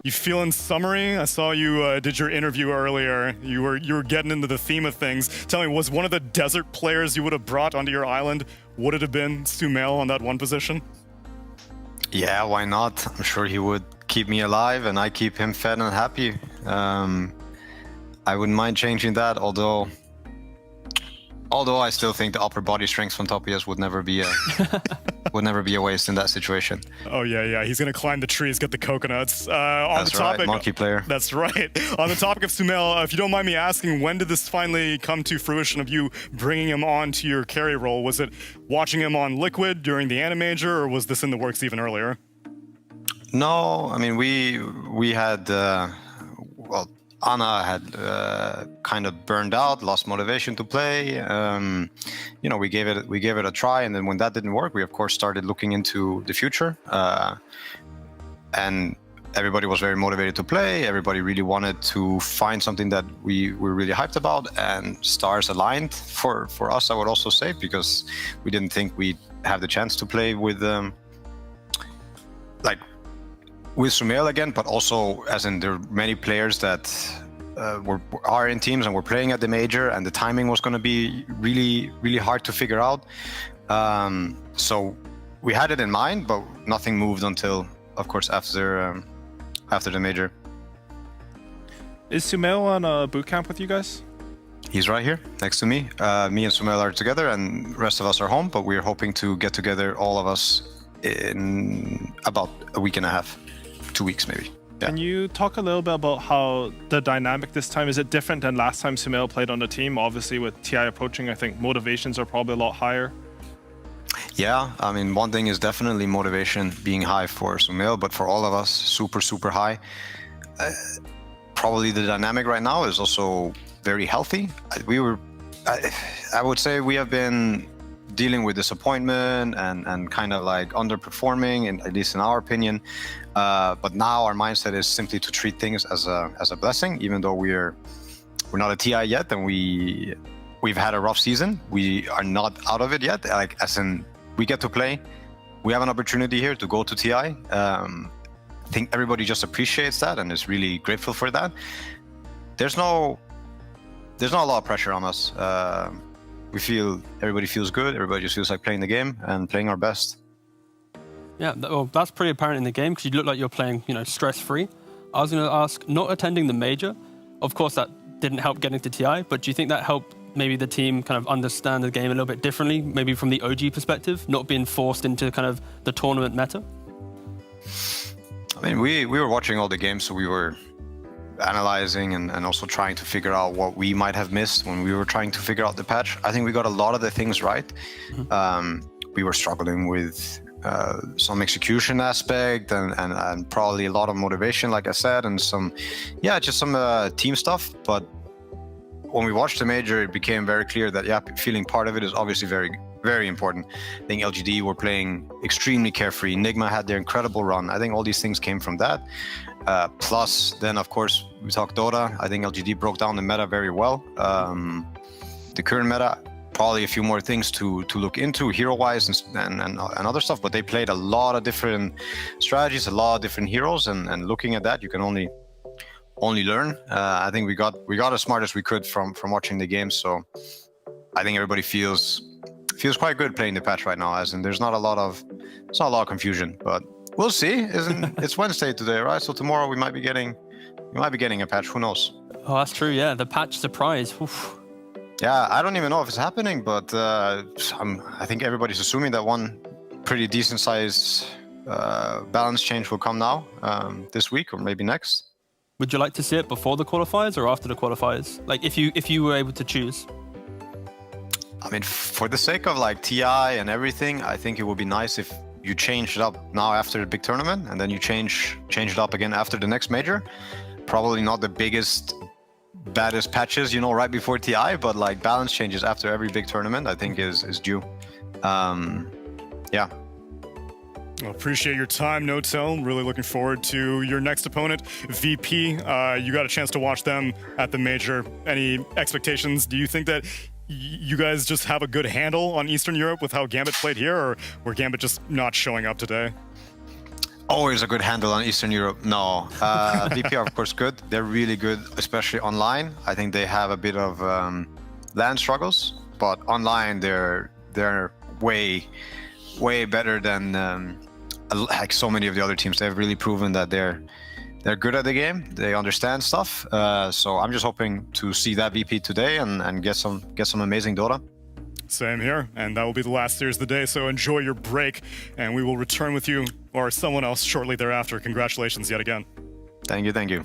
You feeling summery? I saw you did your interview earlier. You were getting into the theme of things. Tell me, was one of the desert players you would have brought onto your island, would it have been Sumail on that one position? Yeah, why not? I'm sure he would keep me alive and I keep him fed and happy. I wouldn't mind changing that, although I still think the upper body strength from Topias would never be a waste in that situation. Oh yeah, he's gonna climb the trees, get the coconuts. That's right, monkey player. That's right. On the topic of Sumail, if you don't mind me asking, when did this finally come to fruition of you bringing him on to your carry role? Was it watching him on Liquid during the Animajor, or was this in the works even earlier? No, I mean we had Anna had kind of burned out, lost motivation to play. We gave it a try, and then when that didn't work, we of course started looking into the future. And everybody was very motivated to play. Everybody really wanted to find something that we were really hyped about, and stars aligned for us, I would also say, because we didn't think we'd have the chance to play with with Sumail again, but also as in there are many players that are in teams and were playing at the major, and the timing was going to be really, really hard to figure out. So we had it in mind, but nothing moved until, of course, after the major. Is Sumail on a boot camp with you guys? He's right here next to me. Me and Sumail are together, and the rest of us are home, but we're hoping to get together, all of us, in about a week and a half. 2 weeks maybe. Yeah. Can you talk a little bit about how the dynamic this time, is it different than last time Sumail played on the team? Obviously with TI approaching, I think motivations are probably a lot higher. Yeah, I mean, one thing is definitely motivation being high for Sumail, but for all of us, super, super high. Probably the dynamic right now is also very healthy. I would say we have been dealing with disappointment and kind of like underperforming, at least in our opinion. But now our mindset is simply to treat things as a blessing, even though we're not a TI yet, and we've had a rough season. We are not out of it yet. Like, as in, we get to play. We have an opportunity here to go to TI. I think everybody just appreciates that and is really grateful for that. There's not a lot of pressure on us. Everybody feels good. Everybody just feels like playing the game and playing our best. Yeah, well, that's pretty apparent in the game because you look like you're playing, stress-free. I was going to ask, not attending the major, of course that didn't help getting to TI, but do you think that helped maybe the team kind of understand the game a little bit differently, maybe from the OG perspective, not being forced into kind of the tournament meta? I mean, we were watching all the games, so we were analyzing and also trying to figure out what we might have missed when we were trying to figure out the patch. I think we got a lot of the things right. Mm-hmm. We were struggling with some execution aspect and probably a lot of motivation, like I said, and some team stuff. But when we watched the major, it became very clear that feeling part of it is obviously very, very important. I think LGD were playing extremely carefree. Nigma had their incredible run. I think all these things came from that. Plus, then of course we talked Dota. I think LGD broke down the meta very well. The current meta, probably a few more things to look into hero-wise and other stuff, but they played a lot of different strategies, a lot of different heroes, and looking at that, you can only learn. I think we got as smart as we could from watching the game, so I think everybody feels quite good playing the patch right now, as in there's not a lot of confusion, but we'll see. It's Wednesday today, right? So tomorrow we might be getting a patch. Who knows? Oh, that's true. Yeah, the patch surprise. Oof. Yeah, I don't even know if it's happening, but I think everybody's assuming that one pretty decent sized balance change will come now this week or maybe next. Would you like to see it before the qualifiers or after the qualifiers? Like if you were able to choose? I mean, for the sake of like TI and everything, I think it would be nice if you change it up now after the big tournament, and then you change it up again after the next major. Probably not the biggest, baddest patches, right before TI, but like balance changes after every big tournament, I think is due. Yeah. Well, appreciate your time, Notail. Really looking forward to your next opponent, VP. You got a chance to watch them at the major. Any expectations? Do you think that you guys just have a good handle on Eastern Europe with how Gambit played here, or were Gambit just not showing up today? always a good handle on Eastern Europe. No, VP are of course good. They're really good, especially online. I think they have a bit of LAN struggles, but online they're way better than like so many of the other teams. They've really proven that they're good at the game. They understand stuff. So I'm just hoping to see that VP today and get some amazing Dota. Same here, and that will be the last series of the day, so enjoy your break, and we will return with you or someone else shortly thereafter. Congratulations yet again. Thank you.